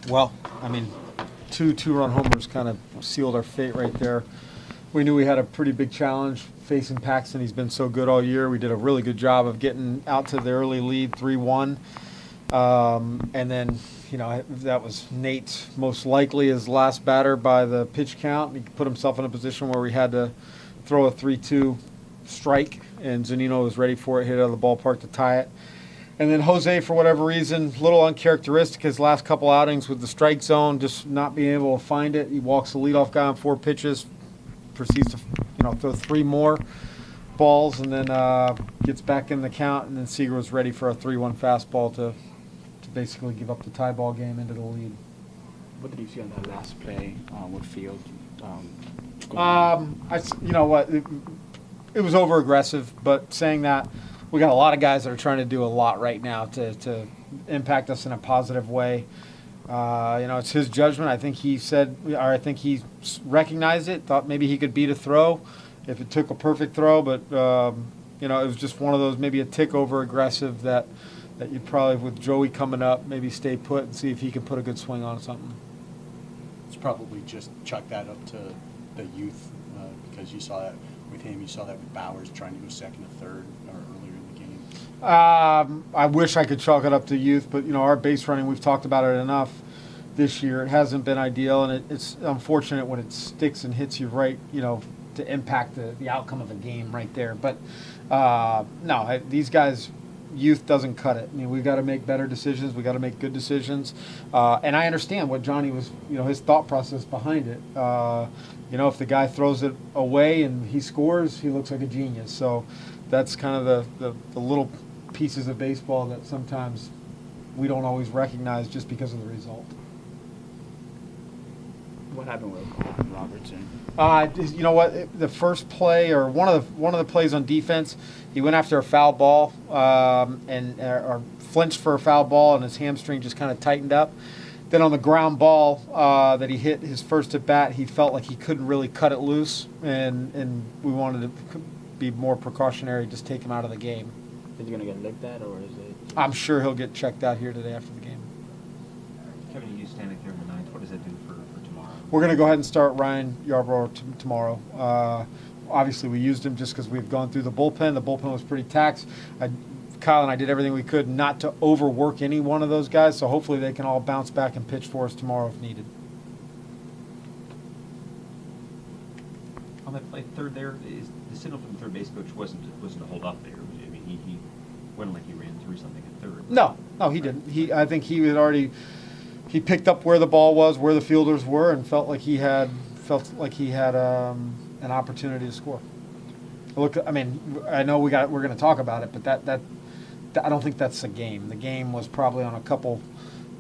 Well, I mean, two-run homers kind of sealed our fate right there. We knew we had a pretty big challenge facing Paxton. He's been so good all year. We did a really good job of getting out to the early lead, 3-1. And then, that was Nate most likely his last batter by the pitch count. He put himself in a position where we had to throw a 3-2 strike, and Zunino was ready for it, hit it out of the ballpark to tie it. And then Jose, for whatever reason, a little uncharacteristic his last couple outings with the strike zone, just not being able to find it. He walks the leadoff guy on 4 pitches, proceeds to throw 3 more balls, and then gets back in the count. And then Seager was ready for a 3-1 fastball to basically give up the tie ball game into the lead. What did you see on that last play with Field? It was over aggressive, but saying that, we got a lot of guys that are trying to do a lot right now to impact us in a positive way. It's his judgment. I think he recognized it, thought maybe he could beat a throw if it took a perfect throw, but it was just one of those, maybe a tick over aggressive that you'd probably, with Joey coming up, maybe stay put and see if he can put a good swing on something. It's probably just chuck that up to the youth because you saw that with him. You saw that with Bowers trying to go second or third or earlier in the game. I wish I could chalk it up to youth, but our base running, we've talked about it enough this year. It hasn't been ideal, and it's unfortunate when it sticks and hits you right, to impact the outcome of a game right there. But these guys, youth doesn't cut it. I mean, we've got to make better decisions. We've got to make good decisions. And I understand what Johnny was, his thought process behind it. If the guy throws it away and he scores, he looks like a genius. So that's kind of the little pieces of baseball that sometimes we don't always recognize just because of the result. What happened with Robertson? You know what? The first play, or one of the plays on defense, he went after a foul ball or flinched for a foul ball, and his hamstring just kind of tightened up. Then on the ground ball that he hit his first at bat, he felt like he couldn't really cut it loose, and we wanted to be more precautionary, just take him out of the game. Is he gonna get looked at, or is it? I'm sure he'll get checked out here today after the game. Kevin, you stand here in the ninth. What does that do for tomorrow? We're going to go ahead and start Ryan Yarbrough tomorrow. Obviously, we used him just because we've gone through the bullpen. The bullpen was pretty taxed. Kyle and I did everything we could not to overwork any one of those guys, so hopefully they can all bounce back and pitch for us tomorrow if needed. On that play, third there, the signal from the third base coach wasn't to hold up there. I mean, he wasn't like he ran through something at third. No, he didn't. I think he had already. He picked up where the ball was, where the fielders were, and felt like he had an opportunity to score. Look, I mean, I know we're going to talk about it, but that I don't think that's the game. The game was probably on a couple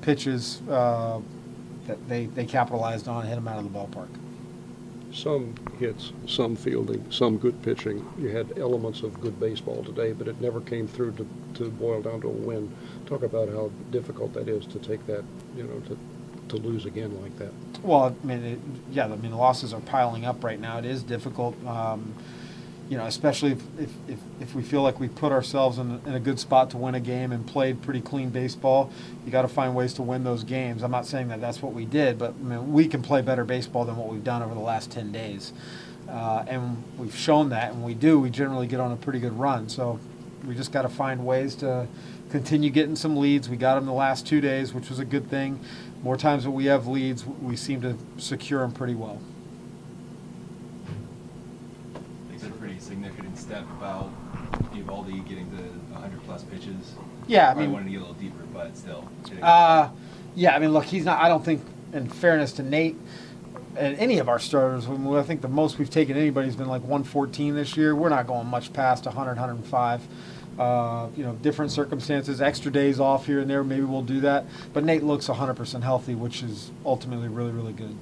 pitches that they capitalized on, hit them out of the ballpark. Some hits, some fielding, some good pitching. You had elements of good baseball today, but it never came through to boil down to a win. Talk about how difficult that is to take that, to lose again like that. Well, I mean, the losses are piling up right now. It is difficult, especially if we feel like we put ourselves in a good spot to win a game and played pretty clean baseball. You got to find ways to win those games. I'm not saying that that's what we did, but I mean, we can play better baseball than what we've done over the last 10 days. And we've shown that, and we generally get on a pretty good run. So we just got to find ways to continue getting some leads. We got them the last 2 days, which was a good thing. More times that we have leads, we seem to secure them pretty well. It's a pretty significant step about Eovaldi getting to 100-plus pitches. Yeah, I wanted to get a little deeper, but still. Yeah, I mean, look, he's not. I don't think, in fairness to Nate and any of our starters, I think the most we've taken anybody has been like 114 this year. We're not going much past 100, 105. Different circumstances, extra days off here and there, maybe we'll do that. But Nate looks 100% healthy, which is ultimately really, really good.